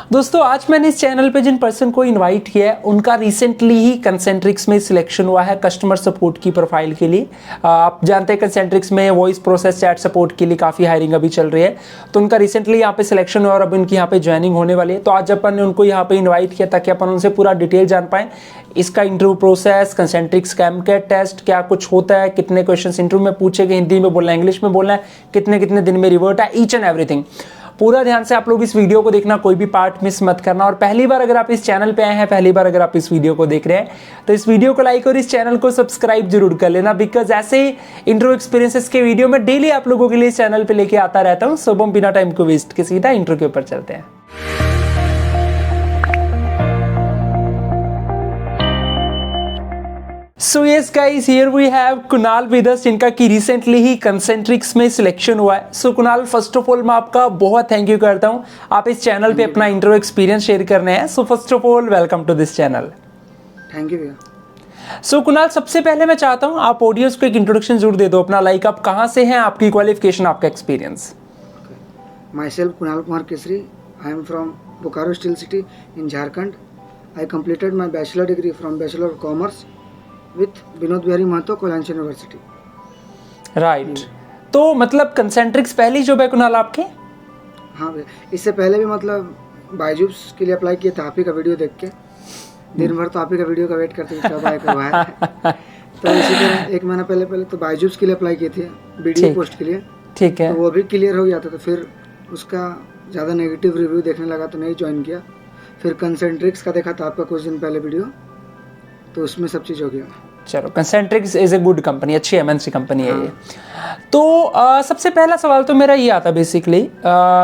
दोस्तों आज मैंने इस चैनल पे जिन पर्सन को इनवाइट किया है उनका रिसेंटली ही कंसेंट्रिक्स में सिलेक्शन हुआ है कस्टमर सपोर्ट की प्रोफाइल के लिए। आप जानते हैं कंसेंट्रिक्स में वॉइस प्रोसेस चैट सपोर्ट के लिए काफ़ी हायरिंग अभी चल रही है, तो उनका रिसेंटली यहाँ पे सिलेक्शन हुआ और अब उनकी यहाँ पे ज्वाइनिंग होने वाली है। तो आज अपन ने उनको यहाँ पे इन्वाइट किया ताकि अपन उनसे पूरा डिटेल जान पाएँ इसका इंटरव्यू प्रोसेस, कंसेंट्रिक्स का एमकेट टेस्ट क्या कुछ होता है, कितने क्वेश्चन इंटरव्यू में पूछेंगे, हिंदी में बोलना है, इंग्लिश में बोलना है, कितने कितने दिन में रिवर्ट है, ईच एंड एवरीथिंग। पूरा ध्यान से आप लोग इस वीडियो को देखना, कोई भी पार्ट मिस मत करना। और पहली बार अगर आप इस चैनल पे आए हैं, पहली बार अगर आप इस वीडियो को देख रहे हैं, तो इस वीडियो को लाइक और इस चैनल को सब्सक्राइब जरूर कर लेना, बिकॉज ऐसे ही इंटरव्यू एक्सपीरियंसेस के वीडियो में डेली आप लोगों के लिए इस चैनल पे लेके आता रहता हूँ। सो हम बिना टाइम को वेस्ट के सीधा इंटरव्यू के ऊपर चलते हैं। So yes guys, here we have Kunal with us, जिनका कि रिसेंटली ही कंसेंट्रिक्स में सिलेक्शन हुआ है। So Kunal, first of all मैं आपका बहुत थैंक यू करता हूं, आप इस चैनल पे अपना इंटरव्यू एक्सपीरियंस शेयर करने हैं। So first of all welcome to this channel. Thank you भैया। सो कुणाल, सबसे पहले मैं चाहता हूं आप ऑडियंस को एक इंट्रोडक्शन जरूर दे दो अपना, लाइक आप कहां से हैं, आपकी क्वालिफिकेशन, आपका experience. Myself Kunal Kumar Kesari, I am from Bokaro steel city in Jharkhand. I completed my bachelor degree from bachelor of commerce with Vinod Bihari Mahato Kolkata university. Right, तो मतलब कंसेंट्रिक्स पहली जॉब है कुणाल आपके? हाँ भैया, इससे पहले भी मतलब बायजूस के लिए अप्लाई किया था, आप ही का वीडियो देख के। दिन भर तो आप ही का वीडियो का वेट करते थे कब आए कब आए। तो इसी तरह एक महीना पहले तो बायजूस के लिए अप्लाई किए थे वीडियो पोस्ट के लिए। ठीक है, तो वो भी क्लियर हो गया था, तो फिर उसका ज़्यादा नेगेटिव रिव्यू देखने लगा तो नहीं ज्वाइन किया। फिर कंसेंट्रिक्स का देखा था आपका कुछ दिन पहले वीडियो, तो उसमें सब चीज़ हो गया। चलो, कंसेंट्रिक्स इज ए गुड कंपनी, अच्छी एमएनसी कंपनी है ये। तो सबसे पहला सवाल तो मेरा ये आता बेसिकली,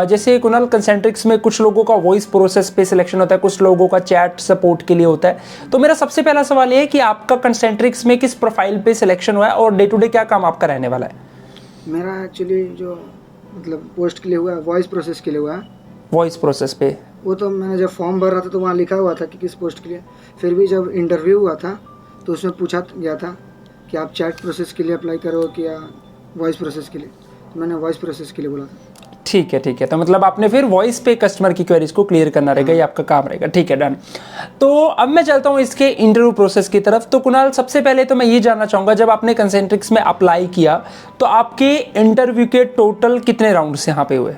जैसे कुणाल कंसेंट्रिक्स में कुछ लोगों का वॉइस प्रोसेस पे सिलेक्शन होता है, कुछ लोगों का चैट सपोर्ट के लिए होता है। तो मेरा सबसे पहला सवाल ये है कि आपका कंसेंट्रिक्स में किस प्रोफाइल पे सिलेक्शन हुआ है और डे टू डे क्या काम आपका रहने वाला है? मेरा एक्चुअली जो मतलब पोस्ट के लिए हुआ है, वॉइस प्रोसेस के लिए हुआ है। वॉइस प्रोसेस पे वो तो मैंने जब फॉर्म भर रहा था तो वहाँ लिखा हुआ था कि किस पोस्ट के लिए। फिर भी जब इंटरव्यू हुआ था तो उसमें पूछा गया था कि आप चैट प्रोसेस के लिए अप्लाई करो कि या वॉइस प्रोसेस के लिए, तो मैंने वॉइस प्रोसेस के लिए बोला था। ठीक है, ठीक है, तो मतलब आपने फिर वॉइस पे कस्टमर की क्वेरीज को क्लियर करना रहेगा, ये आपका काम रहेगा। ठीक है, डन। तो अब मैं चलता हूँ इसके इंटरव्यू प्रोसेस की तरफ। तो कुणाल, सबसे पहले तो मैं ये जानना चाहूँगा, जब आपने कंसेंट्रिक्स में अप्लाई किया तो आपके इंटरव्यू के टोटल कितने राउंड्स यहाँ पे हुए?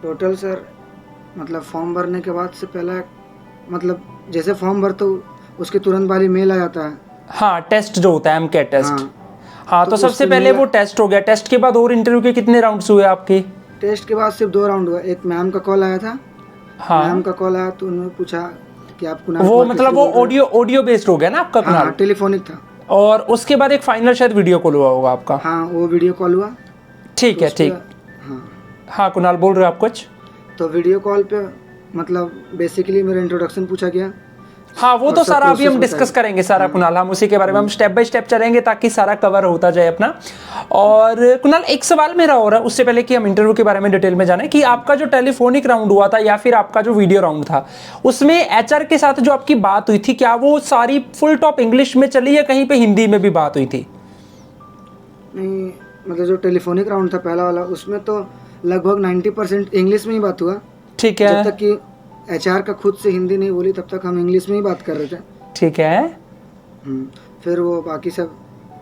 टोटल सर मतलब फॉर्म भरने के बाद से पहले मतलब जैसे फॉर्म भर तो उसके तुरंत बाद ही मेल आ जाता है। हाँ, टेस्ट जो होता है एमकेट टेस्ट। हाँ, तो सबसे उसके पहले वो टेस्ट हो गया। टेस्ट के बाद और इंटरव्यू के कितने राउंड्स हुए आपके? टेस्ट के बाद सिर्फ 2 राउंड हुआ। एक मैम का कॉल आया था। हाँ, मैम का कॉल आया तो उन्होंने पूछा कि आप कुणाल वो कुमार मतलब वो ऑडियो बेस्ड हो गया ना आपका कुणाल? हाँ, टेलीफोनिक था। और उसके बाद एक फाइनल शायद वीडियो कॉल हुआ होगा आपका? हाँ, वो वीडियो कॉल हुआ। ठीक है, ठीक। हाँ कुणाल, बोल रहे हो आप कुछ? तो वीडियो कॉल पे मतलब बेसिकली मेरा इंट्रोडक्शन पूछा गया। हाँ, वो तो सारा अभी हम डिस्कस करेंगे सारा कुणाल, हम उसी के बारे में हम स्टेप बाय स्टेप चलेंगे ताकि सारा कवर होता जाए अपना। और कुणाल, एक सवाल मेरा हो रहा है उससे पहले कि हम इंटरव्यू के बारे में डिटेल में जाने, कि आपका जो टेलीफोनिक राउंड हुआ था या फिर आपका जो वीडियो राउंड था, उसमें एचआर के साथ जो आपकी बात हुई थी, क्या वो सारी फुल टॉप इंग्लिश में चली या कहीं पे हिंदी में भी बात हुई थी? नहीं, मतलब जो टेलीफोनिक राउंड था पहला वाला, उसमें तो लगभग 90% इंग्लिश में ही बात हुआ। ठीक है, जब तक कि एचआर का खुद से हिंदी नहीं बोली तब तक हम इंग्लिश में ही बात कर रहे थे। ठीक है। फिर वो बाकी सब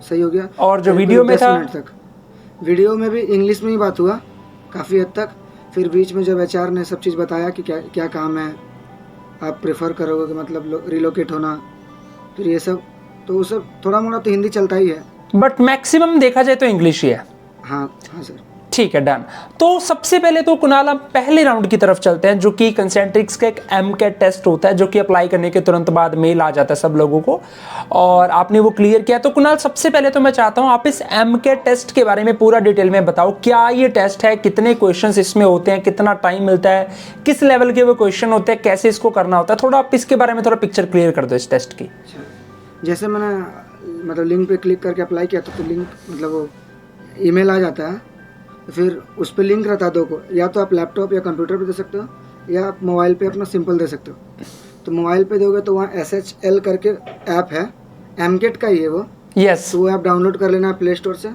सही हो गया। और जो वीडियो में था? 10 मिनट तक वीडियो में भी इंग्लिश में ही बात हुआ काफ़ी हद तक। फिर बीच में जब एचआर ने सब चीज़ बताया कि क्या क्या काम है, आप प्रेफर करोगे कि मतलब रिलोकेट होना, फिर ये सब, तो वो सब थोड़ा मोड़ा तो हिंदी चलता ही है, बट मैक्सिमम देखा जाए तो इंग्लिश ही है। हाँ हाँ सर। ठीक है, डन। तो सबसे पहले तो कुणाल हम पहले राउंड की तरफ चलते हैं, जो कि कंसेंट्रिक्स का एक एमकेट टेस्ट होता है, जो कि अप्लाई करने के तुरंत बाद मेल आ जाता है सब लोगों को, और आपने वो क्लियर किया। तो कुणाल, सबसे पहले तो मैं चाहता हूं आप इस एमकेट टेस्ट के बारे में पूरा डिटेल में बताओ। क्या ये टेस्ट है, कितने क्वेश्चंस इसमें होते हैं, कितना टाइम मिलता है, किस लेवल के वो क्वेश्चन होते हैं, कैसे इसको करना होता है, थोड़ा आप इसके बारे में थोड़ा पिक्चर क्लियर कर दो इस टेस्ट की। जैसे मैंने मतलब लिंक पे क्लिक करके अप्लाई किया तो लिंक मतलब वो ईमेल आ जाता है, फिर उस पर लिंक रहता है 2 को, या तो आप लैपटॉप या कंप्यूटर पे दे सकते हो, या आप मोबाइल पे अपना सिंपल दे सकते हो। तो मोबाइल पे दोगे तो वहाँ SHL करके ऐप है, एमकेट का ही है वो। यस, तो वो ऐप डाउनलोड कर लेना है प्ले स्टोर से।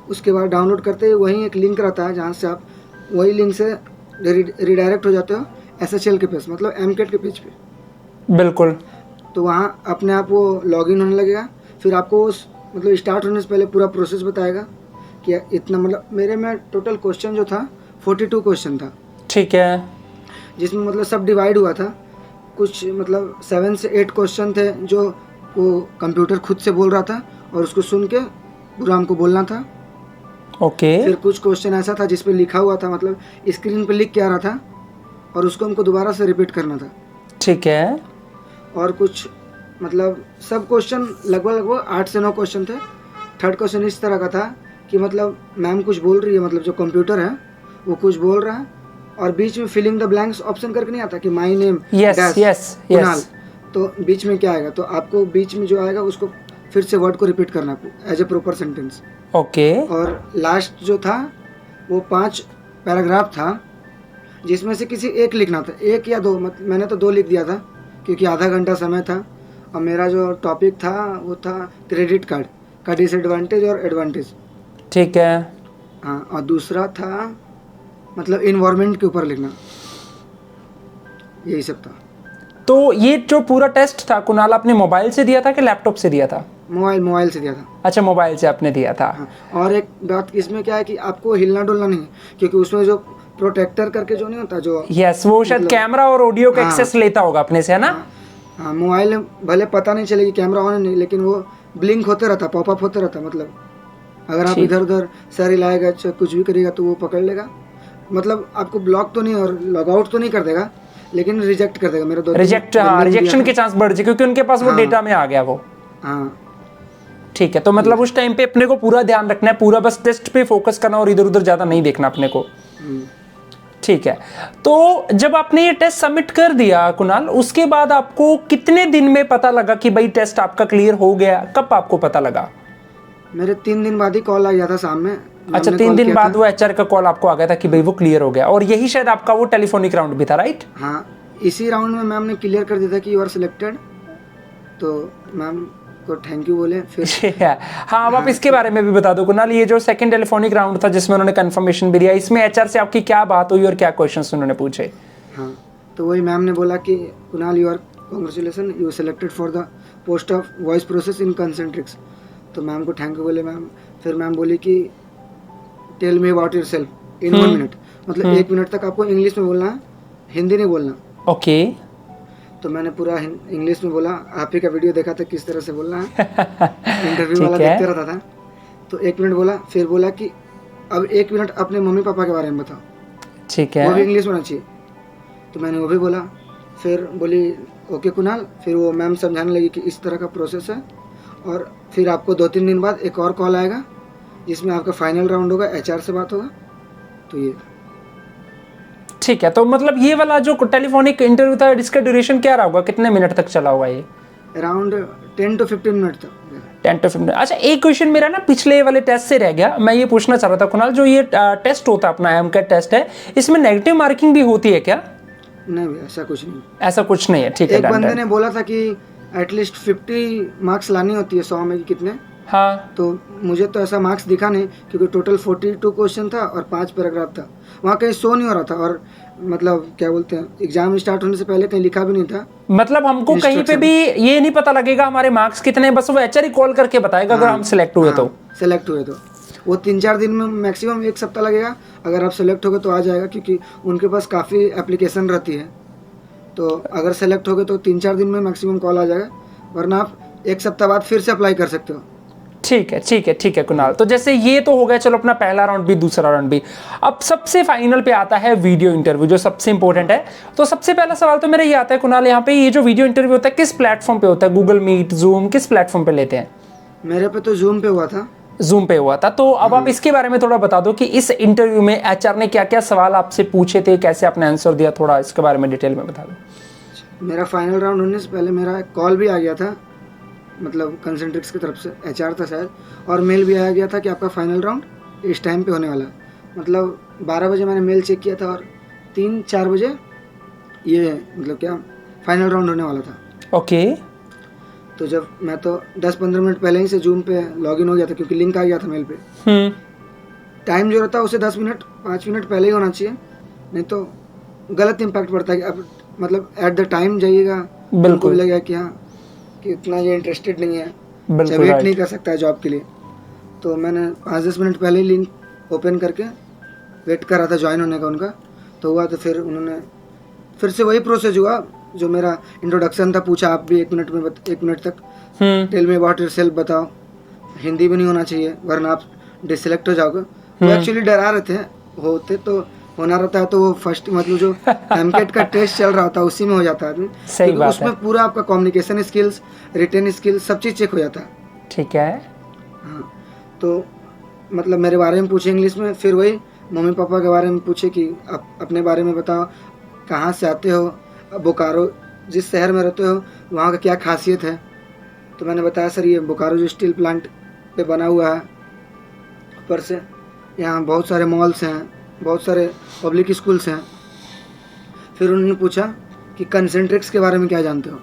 उसके बाद डाउनलोड करते ही वहीं एक लिंक रहता है जहाँ से आप वही लिंक से रिडायरेक्ट हो जाते हो SHL के पेज मतलब MCAT के पेज पे। बिल्कुल। तो वहाँ अपने आप वो लॉगिन होने लगेगा। फिर आपको उस मतलब स्टार्ट होने से पहले पूरा प्रोसेस बताएगा कि इतना मतलब मेरे में टोटल क्वेश्चन जो था 42 क्वेश्चन था, ठीक है। जिसमें मतलब सब डिवाइड हुआ था। कुछ मतलब 7 से 8 क्वेश्चन थे जो वो कंप्यूटर खुद से बोल रहा था और उसको सुन के पूरा हमको बोलना था। ओके। फिर कुछ क्वेश्चन ऐसा था जिस पे लिखा हुआ था, मतलब स्क्रीन पे लिख के आ रहा था और उसको हमको दोबारा से रिपीट करना था। ठीक है। और कुछ मतलब सब क्वेश्चन लगभग 8 से 9 क्वेश्चन थे। थर्ड क्वेश्चन इस तरह का था कि मतलब मैम कुछ बोल रही है, मतलब जो कंप्यूटर है वो कुछ बोल रहा है और बीच में फिलिंग द ब्लैंक्स ऑप्शन करके नहीं आता कि माय नेम कुणाल, तो बीच में क्या आएगा, तो आपको बीच में जो आएगा उसको फिर से वर्ड को रिपीट करना as a proper sentence. Okay. और लास्ट जो था वो 5 पैराग्राफ था जिसमें से किसी एक लिखना था, 1 या 2, मतलब मैंने तो 2 लिख दिया था क्योंकि आधा घंटा समय था। और मेरा जो टॉपिक था वो था क्रेडिट कार्ड का डिसएडवांटेज और एडवांटेज। ठीक है। हाँ, और दूसरा था मतलब इन्वायरमेंट के ऊपर लिखना, यही सब था। तो ये जो पूरा टेस्ट था कुणाल आपने मोबाइल से दिया था कि लैपटॉप से दिया था? मोबाइल से दिया था। अच्छा, मोबाइल से आपने दिया था। हाँ, और एक बात इसमें क्या है कि आपको हिलना डुलना नहीं, क्योंकि उसमें जो प्रोटेक्टर करके जो नहीं होता जो यस, वो शायद मतलब, कैमरा और ऑडियो का हाँ, एक्सेस लेता होगा अपने से, है ना? हाँ, मोबाइल में भले पता नहीं चलेगी कैमरा ऑन है नहीं, लेकिन वो ब्लिंक होते रहता, पॉपअप होते रहता। मतलब अगर आप इधर उधर सर हिलाएगा कुछ भी करेगा तो वो पकड़ लेगा। मतलब आपको ब्लॉक तो नहीं और लॉग आउट तो नहीं कर देगा, लेकिन रिजेक्ट कर देगा। मेरे रिजेक्शन के चांस बढ़ जाए क्योंकि उनके पास वो डेटा में आ गया वो। हाँ, ठीक है, तो मतलब उस टाइम पे अपने को पूरा ध्यान रखना है, पूरा बस टेस्ट पे फोकस करना और इधर उधर ज्यादा नहीं देखना अपने को। ठीक है। तो जब आपने ये टेस्ट सबमिट कर दिया कुणाल, उसके बाद आपको कितने दिन में पता लगा कि भाई टेस्ट आपका क्लियर हो गया? कब आपको पता लगा? मेरे 3 दिन बाद ही कॉल आ गया था सामने। अच्छा, 3 दिन बाद वो HR का कॉल आपको आ गया था कि भाई वो क्लियर हो गया, और यही शायद आपका वो टेलीफोनिक राउंड भी था, राइट? हाँ, इसी राउंड में मैम ने क्लियर कर दिया था कि यू आर सिलेक्टेड, तो मैम को थैंक यू बोले फिर। हाँ, अब आप इसके बारे में भी बता दो कुणाल, ये जो सेकंड टेलीफोनिक राउंड था जिसमें उन्होंने कंफर्मेशन भी दिया, इसमें HR से आपकी क्या बात हुई और क्या क्वेश्चंस उन्होंने पूछे? हाँ, तो वही मैम ने बोला कि Kunal you are congratulation, you selected for the post of voice process in Concentrix. तो मैम को थैंक यू बोले मैम। फिर मैम बोली कि tell me about yourself in 1 minute, मतलब 1 मिनट तक आपको इंग्लिश में बोलना है, हिंदी नहीं बोलना। ओके। तो मैंने पूरा इंग्लिश में बोला। आप ही का वीडियो देखा था किस तरह से बोलना है, इंटरव्यू वाला देखते रहता था। तो 1 मिनट बोला, फिर बोला कि अब 1 मिनट अपने मम्मी पापा के बारे में बताओ। ठीक है, वो भी इंग्लिश होना चाहिए। तो मैंने वो भी बोला। फिर बोली ओके कुणाल। फिर वो मैम समझाने लगी कि इस तरह का प्रोसेस है, और फिर आपको 2-3 दिन बाद एक और कॉल आएगा जिसमें आपका फाइनल राउंड होगा, HR से बात होगा। तो ये ठीक है। तो मतलब ये वाला जो टेलीफोनिक इंटरव्यू था इसका ड्यूरेशन क्या रहा होगा, कितने मिनट तक चला होगा ये? अराउंड 10 to 15 मिनट तक। 10 to 15। अच्छा, एक क्वेश्चन मेरा ना पिछले वाले टेस्ट से रह गया, मैं ये पूछना चाह रहा था कुणाल, जो ये टेस्ट होता है अपना MCAT टेस्ट है, इसमें नेगेटिव मार्किंग भी होती है क्या? नहीं, ऐसा कुछ नहीं। ऐसा कुछ नहीं है, ठीक है। एक बंदे ने बोला था कि एटलीस्ट 50 मार्क्स लानी होती है 100 में कि कितने। हाँ, तो मुझे तो ऐसा मार्क्स दिखा नहीं, क्योंकि टोटल 42 क्वेश्चन था और 5 पैराग्राफ था। वहाँ कहीं शो नहीं हो रहा था, और मतलब क्या बोलते हैं, एग्जाम स्टार्ट होने से पहले कहीं लिखा भी नहीं था। मतलब हमको कहीं पे भी ये नहीं पता लगेगा हमारे मार्क्स कितने, बस वो HR ही कॉल करके बताएगा अगर हम सिलेक्ट हुए तो। सेलेक्ट हुए तो वो 3-4 दिन में, मैक्सिमम 1 सप्ताह लगेगा। अगर आप सेलेक्ट हो गए तो आ जाएगा, क्योंकि उनके पास काफ़ी एप्लीकेशन रहती है। तो अगर सेलेक्ट हो गए तो 3-4 दिन में मैक्सिमम कॉल आ जाएगा, वरना आप 1 सप्ताह बाद फिर से अप्लाई कर सकते हो। ठीक है, ठीक है, ठीक है कुणाल। तो जैसे ये तो हो गया, चलो अपना पहला राउंड भी, दूसरा राउंड भी। अब सबसे फाइनल पे आता है वीडियो इंटरव्यू, जो सबसे इंपॉर्टेंट है। तो सबसे पहला सवाल तो मेरा ये आता है कुणाल, यहाँ पे ये जो वीडियो इंटरव्यू होता है किस प्लेटफॉर्म पे होता है? गूगल मीट, जूम, किस प्लेटफॉर्म पे लेते हैं? मेरे पे तो जूम पे हुआ था। जूम पे हुआ था। तो अब आप इसके बारे में थोड़ा बता दो कि इस इंटरव्यू में HR ने क्या क्या सवाल आपसे पूछे थे, कैसे आपने आंसर दिया, थोड़ा इसके बारे में डिटेल में बता दो। मेरा फाइनल राउंड होने से पहले मेरा कॉल भी आ गया था, मतलब कंसेंट्रिक्स की तरफ से, HR था शायद, और मेल भी आया गया था कि आपका फाइनल राउंड इस टाइम पे होने वाला है। मतलब 12 बजे मैंने मेल चेक किया था और 3-4 बजे ये मतलब क्या फाइनल राउंड होने वाला था। ओके। तो जब मैं तो 10-15 मिनट पहले ही से जूम पे लॉगिन हो गया था, क्योंकि लिंक आ गया था मेल पे। टाइम जो रहता है उसे 10 मिनट 5 मिनट पहले ही होना चाहिए, नहीं तो गलत इम्पैक्ट पड़ता है कि अब मतलब एट द टाइम जाइएगा, बिल्कुल। उनको भी लगेगा कि हाँ कि उतना ये इंटरेस्टेड नहीं है, बिल्कुल वेट right। नहीं कर सकता है जॉब के लिए। तो मैंने 5-10 मिनट पहले ही लिंक ओपन करके वेट कर रहा था ज्वाइन होने का उनका, तो हुआ। तो फिर उन्होंने फिर से वही प्रोसेस हुआ जो मेरा इंट्रोडक्शन था, पूछा आप भी 1 मिनट तक टेल मी अबाउट योरसेल्फ, बताओ। हिंदी भी नहीं होना चाहिए वरना आप डिसलेक्ट हो जाओगे। वो एक्चुअली डरा रहे थे, होते तो होना रहता है तो वो फर्स्ट मतलब जो एमकेट का टेस्ट चल रहा था उसी में हो जाता है आदमी, सही क्योंकि बात उसमें है। पूरा आपका कम्युनिकेशन स्किल्स, रिटन स्किल्स सब चीज़ चेक हो जाता है। ठीक है। हाँ, तो मतलब मेरे बारे में पूछे इंग्लिश में, फिर वही मम्मी पापा के बारे में पूछे कि आप अपने बारे में बताओ, कहाँ से आते हो, बोकारो जिस शहर में रहते हो वहाँ का क्या खासियत है। तो मैंने बताया सर ये बोकारो जो स्टील प्लांट पे बना हुआ है, ऊपर से यहाँ बहुत सारे मॉल्स हैं, बहुत सारे पब्लिक स्कूल्स हैं। फिर उन्होंने पूछा कि कंसेंट्रिक्स के बारे में क्या जानते हो।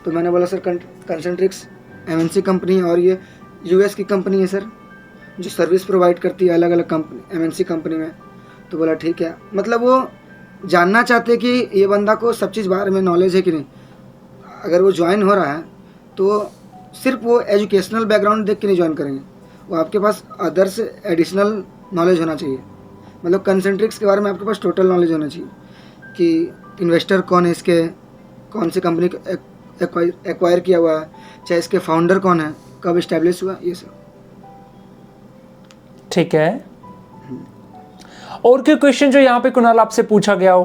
तो मैंने बोला सर कंसेंट्रिक्स एमएनसी कंपनी है और ये यूएस की कंपनी है सर, जो सर्विस प्रोवाइड करती है अलग अलग कंपनी एमएनसी कंपनी में। तो बोला ठीक है, मतलब वो जानना चाहते कि ये बंदा को सब चीज़ बारे में नॉलेज है कि नहीं। अगर वो ज्वाइन हो रहा है तो सिर्फ वो एजुकेशनल बैकग्राउंड देख के नहीं ज्वाइन करेंगे, वो आपके पास अदर्स एडिशनल नॉलेज होना चाहिए। मतलब कंसेंट्रिक्स के बारे में आपके पास टोटल नॉलेज होना चाहिए कि इन्वेस्टर कौन है इसके, कौन सी कंपनी एक्वायर किया हुआ है, चाहे इसके फाउंडर कौन है, कब इस्टेब्लिश हुआ, ये सब। ठीक है। और कोई क्वेश्चन जो यहाँ पे कुणाल आपसे पूछा गया हो?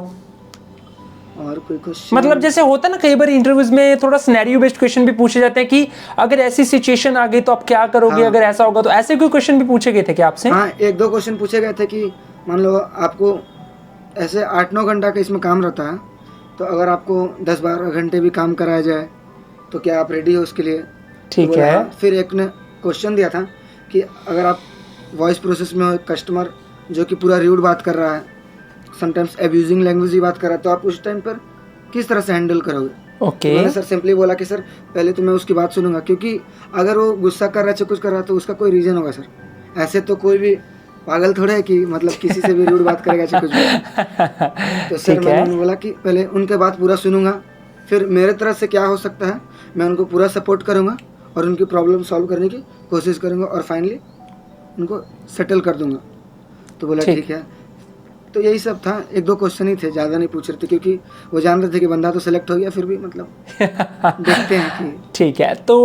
और कोई क्वेश्चन? मतलब जैसे होता है ना कई बार इंटरव्यूज में थोड़ा सिनेरियो बेस्ड क्वेश्चन भी पूछे जाते हैं कि अगर ऐसी सिचुएशन आ गई तो आप क्या करोगे, हाँ। अगर ऐसा होगा तो, ऐसे कोई क्वेश्चन भी पूछे गए थे क्या आपसे? हाँ, 1-2 क्वेश्चन पूछे गए थे कि मान लो आपको ऐसे 8-9 घंटा का इसमें काम रहता है, तो अगर आपको 10-12 घंटे भी काम कराया जाए तो क्या आप रेडी हो उसके लिए? ठीक तो बोला है। हाँ। फिर एक ने क्वेश्चन दिया था कि अगर आप वॉइस प्रोसेस में हो, कस्टमर जो कि पूरा र्यूड बात कर रहा है, समटाइम्स एब्यूजिंग लैंग्वेज ही बात कर रहा है, तो आप उस टाइम पर किस तरह से हैंडल करोगे? ओके। मैंने सर सिंपली बोला कि सर पहले तो मैं उसकी बात सुनूंगा, क्योंकि अगर वो गुस्सा कर रहा है, कुछ कर रहा है तो उसका कोई रीज़न होगा सर। ऐसे तो कोई भी पागल थोड़ा है कि मतलब किसी से भी रूड बात करेगा चाहे कुछ भी। तो सर मैंने बोला कि पहले उनके बात पूरा सुनूंगा, फिर मेरे तरफ से क्या हो सकता है मैं उनको पूरा सपोर्ट करूंगा और उनकी प्रॉब्लम सॉल्व करने की कोशिश करूंगा और फाइनली उनको सेटल कर दूंगा। तो बोला ठीक है। तो यही सब था, 1-2 क्वेश्चन ही थे, ज़्यादा नहीं पूछ रहे थे, क्योंकि वो जान रहे थे कि बंदा तो सेलेक्ट हो गया, फिर भी मतलब देखते हैं कि ठीक है। तो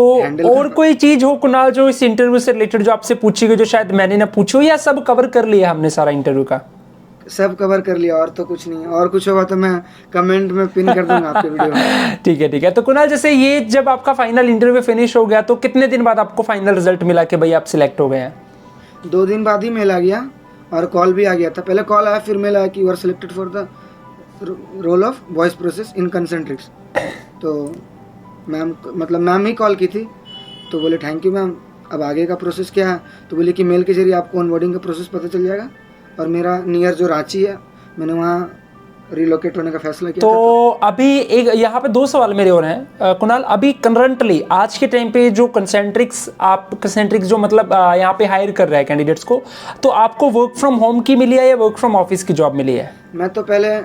और कोई चीज़ हो कुणाल जो इस इंटरव्यू से रिलेटेड जो आपसे पूछी गई जो शायद मैंने ना पूछी हो, या सब कवर कर लिया हमने सारा इंटरव्यू का? सब कवर कर लिया, और तो कुछ नहीं है। और कुछ होगा तो मैं कमेंट में पिन कर दूंगा आपके वीडियो में। ठीक है, ठीक है। तो कुणाल जैसे ये जब आपका फाइनल इंटरव्यू फिनिश हो गया तो कितने दिन बाद आपको फाइनल रिजल्ट मिला कि भाई आप सिलेक्ट हो गए हैं? 2 दिन बाद ही मेल आ गया और कॉल भी आ गया था। पहले कॉल आया, फिर मेल आया कि you are selected for the role of voice process in Concentrix. तो मैम ही कॉल की थी, तो बोले थैंक यू मैम, अब आगे का प्रोसेस क्या है? तो बोले कि मेल के जरिए आपको ऑनबोर्डिंग का प्रोसेस पता चल जाएगा, और मेरा नियर जो रांची है मैंने वहाँ रिलोकेट होने का फैसला किया। तो अभी एक यहाँ पे 2 सवाल मेरे हो रहे हैं कुणाल। अभी करंटली आज के टाइम पे जो कंसेंट्रिक्स जो मतलब यहाँ पे हायर कर रहा है कैंडिडेट्स को, तो आपको वर्क फ्रॉम होम की मिली है या वर्क फ्रॉम ऑफिस की जॉब मिली है? मैं तो पहले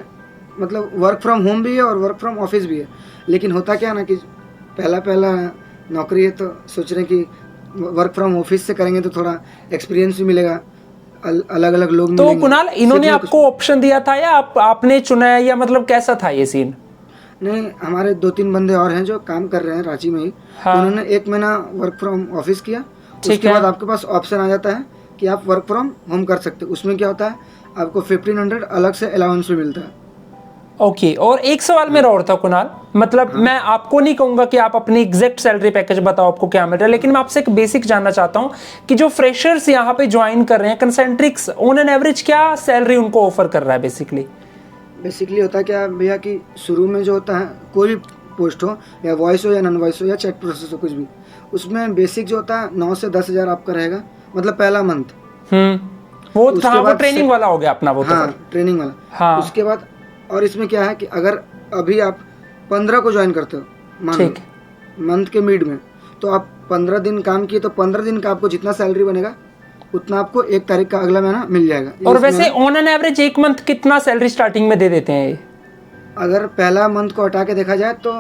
मतलब वर्क फ्रॉम होम भी है और वर्क फ्रॉम ऑफिस भी है, लेकिन होता क्या ना कि पहला नौकरी है, तो सोच रहे हैं कि वर्क फ्रॉम ऑफिस से करेंगे तो थोड़ा एक्सपीरियंस भी मिलेगा, अलग अलग लोग तो कुणाल इन्होंने आपको ऑप्शन दिया था या आपने चुना है, या मतलब कैसा था ये सीन? नहीं, हमारे 2-3 बंदे और हैं जो काम कर रहे हैं रांची में ही। हाँ। उन्होंने 1 महीना वर्क फ्रॉम ऑफिस किया, उसके बाद आपके पास ऑप्शन आ जाता है कि आप वर्क फ्रॉम होम कर सकते हो। उसमें क्या होता है, आपको 1500 अलग से अलाउंस भी मिलता है। ओके। और एक सवाल मेरा और था कुणाल, मतलब मैं आपको नहीं कहूंगा कि आप अपनी एग्जैक्ट सैलरी पैकेज बताओ आपको क्या मिल रहा है, लेकिन मैं आपसे एक बेसिक जानना चाहता हूं कि जो फ्रेशर्स यहाँ पे ज्वाइन कर रहे हैं कंसेंट्रिक्स, ऑन एन एवरेज क्या सैलरी उनको ऑफर कर रहा है? बेसिकली होता क्या भैया कि शुरू में जो होता है, कोई भी पोस्ट हो, या वॉइस हो या नॉन वॉइस हो या चैट प्रोसेस हो, कुछ भी, उसमें बेसिक जो होता है 9 से 10 हज़ार आपका रहेगा, मतलब पहला मंथ। वो ट्रेनिंग वाला हो गया अपना, वो हाँ, ट्रेनिंग वाला। हाँ। उसके बाद और इसमें क्या है कि अगर अभी आप 15 को ज्वाइन करते हो मान मंथ के मिड में, तो आप 15 दिन काम किए तो 15 दिन का आपको जितना सैलरी बनेगा उतना आपको 1 तारीख का अगला महीना मिल जाएगा। और वैसे ऑन एन एवरेज 1 मंथ कितना सैलरी स्टार्टिंग में दे देते हैं? अगर पहला मंथ को हटा के देखा जाए तो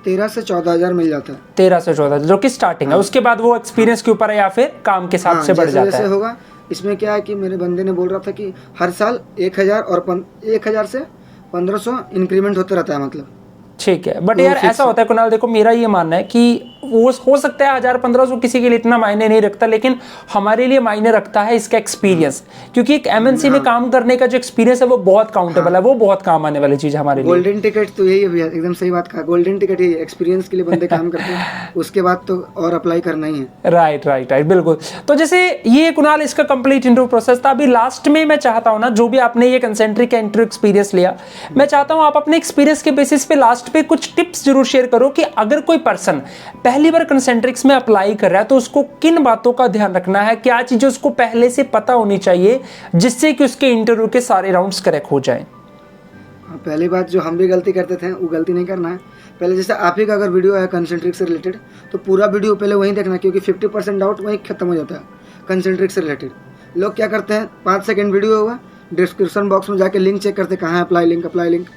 13 से 14 हज़ार मिल जाता है। 13 से 14 जो कि स्टार्टिंग है, उसके बाद वो एक्सपीरियंस के ऊपर है या फिर काम के हिसाब से बढ़ जैसे जाता जैसे है। होगा। इसमें क्या है कि मेरे बंदे ने बोल रहा था कि हर साल 1000 और 1000 से 1500 इंक्रीमेंट होते रहता है मतलब। ठीक है, बट वो यार fix ऐसा होता है कुणाल, देखो मेरा ये मानना है कि वो हो सकता है 1000-1500 किसी के लिए इतना मायने नहीं रखता, लेकिन हमारे लिए मायने रखता है इसका एक्सपीरियंस, क्योंकि एक एमएनसी में काम करने का जो एक्सपीरियंस है वो बहुत काउंटेबल है, वो बहुत काम आने वाली चीज है हमारे लिए। गोल्डन टिकट तो यही है भैया, एकदम सही बात कहा। गोल्डन टिकट यही है, एक्सपीरियंस के लिए बंदे काम करते हैं, उसके बाद तो और अप्लाई करना ही है। राइट राइट राइट, बिल्कुल। तो जैसे ये कुणाल इसका कंप्लीट इंटरव्यू प्रोसेस था। अभी लास्ट में मैं चाहता हूं ना, जो भी आपने ये कंसेंट्रिक इंटरव्यू एक्सपीरियंस लिया, मैं चाहता हूं आप अपने एक्सपीरियंस के बेसिस पे लास्ट पे कुछ टिप्स जरूर शेयर करो कि अगर कोई पर्सन पहली बार कंसेंट्रिक्स में अप्लाई कर रहा है तो उसको किन बातों का ध्यान रखना है, क्या चीजें उसको पहले से पता होनी चाहिए जिससे कि उसके इंटरव्यू के सारे राउंड्स करेक्ट हो जाएं। पहली बात जो हम भी गलती करते थे वो गलती नहीं करना है। पहले जैसे आप ही का अगर वीडियो है कंसेंट्रिक से रिलेटेड तो पूरा वीडियो पहले वहीं देखना, क्योंकि 50% डाउट वहीं खत्म हो जाता है कंसेंट्रिक से रिलेटेड। लोग क्या करते हैं, 5 सेकंड वीडियो होगा, डिस्क्रिप्शन बॉक्स में जाके लिंक चेक करते कहाँ है अप्लाई लिंक,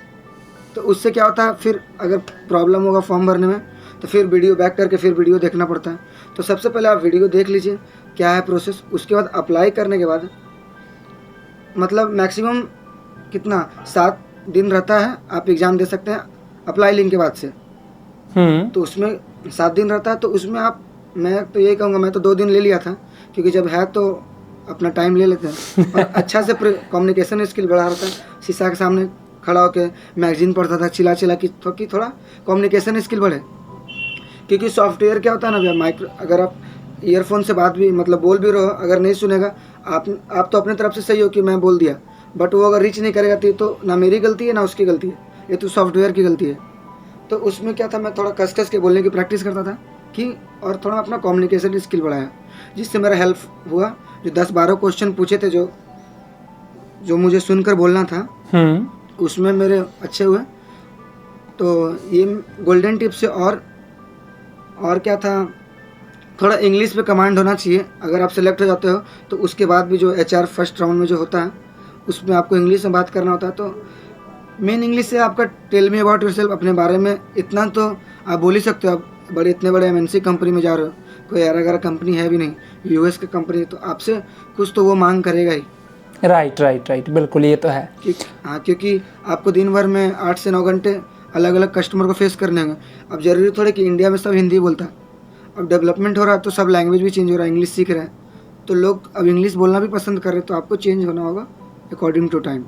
तो उससे क्या होता है फिर अगर प्रॉब्लम होगा फॉर्म भरने में तो फिर वीडियो बैक करके फिर वीडियो देखना पड़ता है। तो सबसे पहले आप वीडियो देख लीजिए क्या है प्रोसेस, उसके बाद अप्लाई करने के बाद मतलब मैक्सिमम कितना 7 दिन रहता है, आप एग्ज़ाम दे सकते हैं अप्लाई लिंक के बाद से। तो उसमें 7 दिन रहता है, तो उसमें आप, मैं तो यही कहूँगा, मैं तो 2 दिन ले लिया था, क्योंकि जब है तो अपना टाइम ले लेते हैं और अच्छा से कम्युनिकेशन स्किल बढ़ा रहता है। शीशा के सामने खड़ा होकर मैगजीन पढ़ता था चिल्ला कि थोड़ा कम्युनिकेशन स्किल बढ़े, क्योंकि सॉफ्टवेयर क्या होता है ना भैया, माइक्रो, अगर आप ईयरफोन से बात भी मतलब बोल भी रहो, अगर नहीं सुनेगा आप तो अपने तरफ से सही हो कि मैं बोल दिया, बट वो अगर रीच नहीं करेगा तो ना मेरी गलती है ना उसकी गलती है, ये तो सॉफ्टवेयर की गलती है। तो उसमें क्या था, मैं थोड़ा कस के बोलने की प्रैक्टिस करता था कि, और थोड़ा अपना कम्युनिकेशन स्किल बढ़ाया, जिससे मेरा हेल्प हुआ। जो 10-12 क्वेश्चन पूछे थे जो मुझे सुनकर बोलना था, उसमें मेरे अच्छे हुए। तो ये गोल्डन टिप्स से और क्या था, थोड़ा इंग्लिश पे कमांड होना चाहिए। अगर आप सेलेक्ट हो जाते हो तो उसके बाद भी जो HR फर्स्ट राउंड में जो होता है उसमें आपको इंग्लिश में बात करना होता है। तो मेन इंग्लिश से आपका टेल मी अबाउट योरसेल्फ, अपने बारे में इतना तो आप बोल ही सकते हो। आप इतने बड़े MNC कंपनी में जा रहे हो, कोई अगर कंपनी है भी नहीं, US की कंपनी, तो आपसे कुछ तो वो मांग करेगा ही। राइट, बिल्कुल, ये तो है। क्योंकि आपको दिन भर में 8 से 9 घंटे अलग अलग कस्टमर को फेस करने होंगे। अब जरूरी थोड़े कि इंडिया में सब हिंदी बोलता है, अब डेवलपमेंट हो रहा है तो सब लैंग्वेज भी चेंज हो रहा है, इंग्लिश सीख रहे हैं, तो लोग अब इंग्लिश बोलना भी पसंद कर रहे हैं, तो आपको चेंज होना होगा अकॉर्डिंग टू टाइम।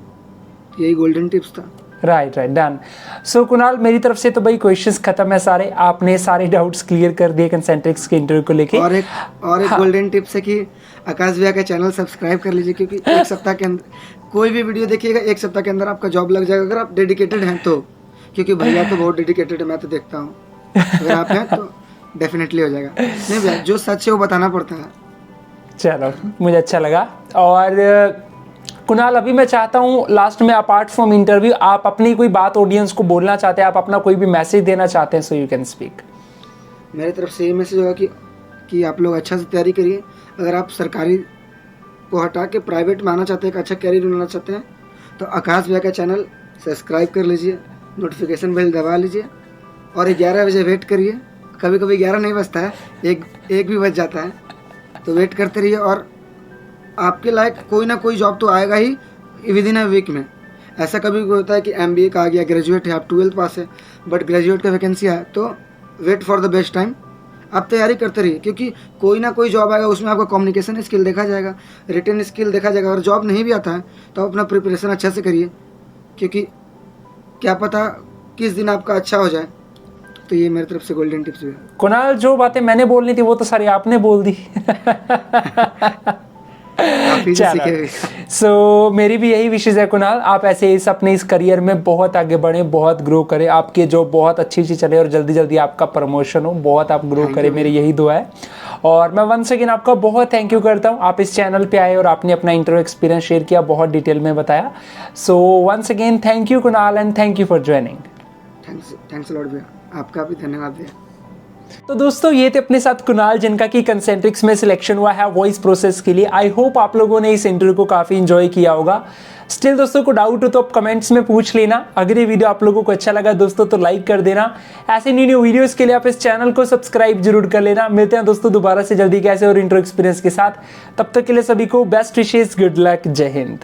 यही गोल्डन टिप्स था। Right done. सो कुणाल, मेरी तरफ से तो भाई क्वेश्चंस खत्म है सारे, आपने सारे डाउट्स क्लियर कर दिए कंसेंट्रिक्स के इंटरव्यू को लेके। और एक गोल्डन टिप्स है कि आकाश भैया का चैनल सब्सक्राइब कर लीजिए, क्योंकि एक सप्ताह के अंदर कोई भी वीडियो देखिएगा, 1 सप्ताह के अंदर आपका जॉब लग जाएगा, अगर आप डेडिकेटेड हैं तो। क्योंकि भैया तो बहुत डेडिकेटेड है, मैं तो देखता हूँ, अगर आप हैं तो डेफिनेटली हो जाएगा। नहीं भैया, जो सच है वो बताना पड़ता है। चलो, मुझे अच्छा लगा। और कुणाल, अभी मैं चाहता हूँ लास्ट में, अपार्ट फ्रॉम इंटरव्यू, आप अपनी कोई बात ऑडियंस को बोलना चाहते हैं, आप अपना कोई भी मैसेज देना चाहते हैं, सो यू कैन स्पीक। मेरी तरफ से ये मैसेज होगा कि आप लोग अच्छा से तैयारी करिए। अगर आप सरकारी को हटा के प्राइवेट में आना चाहते हैं, एक अच्छा कैरियर बनाना चाहते हैं, तो आकाश भैया का चैनल सब्सक्राइब कर लीजिए, नोटिफिकेशन बेल दबा लीजिए और 11 बजे वेट करिए। कभी कभी 11 नहीं बजता है, एक भी बज जाता है, तो वेट करते रहिए और आपके लायक कोई ना कोई जॉब तो आएगा ही विद इन अ वीक में। ऐसा कभी होता है कि MBA का आ गया, ग्रेजुएट है, आप 12th पास है, बट ग्रेजुएट का वैकेंसी है, तो wait for the best time, आप तैयारी करते रहिए, क्योंकि कोई ना कोई जॉब आएगा, उसमें आपका कम्युनिकेशन स्किल देखा जाएगा, रिटन स्किल देखा जाएगा। और जॉब नहीं भी आता है तो आप अपना प्रिपरेशन अच्छा से करिए, क्योंकि क्या पता किस दिन आपका अच्छा हो जाए। तो ये मेरी तरफ से गोल्डन टिप्स भी है। कुणाल, जो बातें मैंने बोलनी थी वो तो सारी आपने बोल दी। सो मेरी भी यही विशेष है कुणाल, आप ऐसे इस अपने इस करियर में बहुत आगे बढ़े, बहुत ग्रो करें, आपके जो बहुत अच्छी चले और जल्दी जल्दी आपका प्रमोशन हो, बहुत आप ग्रो करें, मेरी यही दुआ है। और मैं वंस अगेन आपका बहुत थैंक यू करता हूँ, आप इस चैनल पे आए और आपने अपना इंटरव्यू एक्सपीरियंस शेयर किया, बहुत डिटेल में बताया। So once again thank you Kunal and thank you for joining. Thanks लॉर्ड भैया, आपका भी धन्यवाद भैया। तो दोस्तों ये थे अपने साथ कुणाल, जिनका कि कंसेंट्रिक्स में सिलेक्शन हुआ है वॉइस प्रोसेस के लिए। आई होप आप लोगों ने इस इंटरव्यू को काफ़ी इंजॉय किया होगा। स्टिल दोस्तों को डाउट हो तो आप कमेंट्स में पूछ लेना। अगर ये वीडियो आप लोगों को अच्छा लगा दोस्तों तो लाइक कर देना। ऐसे न्यू वीडियोस के लिए आप इस चैनल को सब्सक्राइब जरूर कर लेना। मिलते हैं दोस्तों दोबारा से जल्दी कैसे और इंट्रो एक्सपीरियंस के साथ। तब तक के लिए सभी को बेस्ट विशेस, गुड लक, जय हिंद।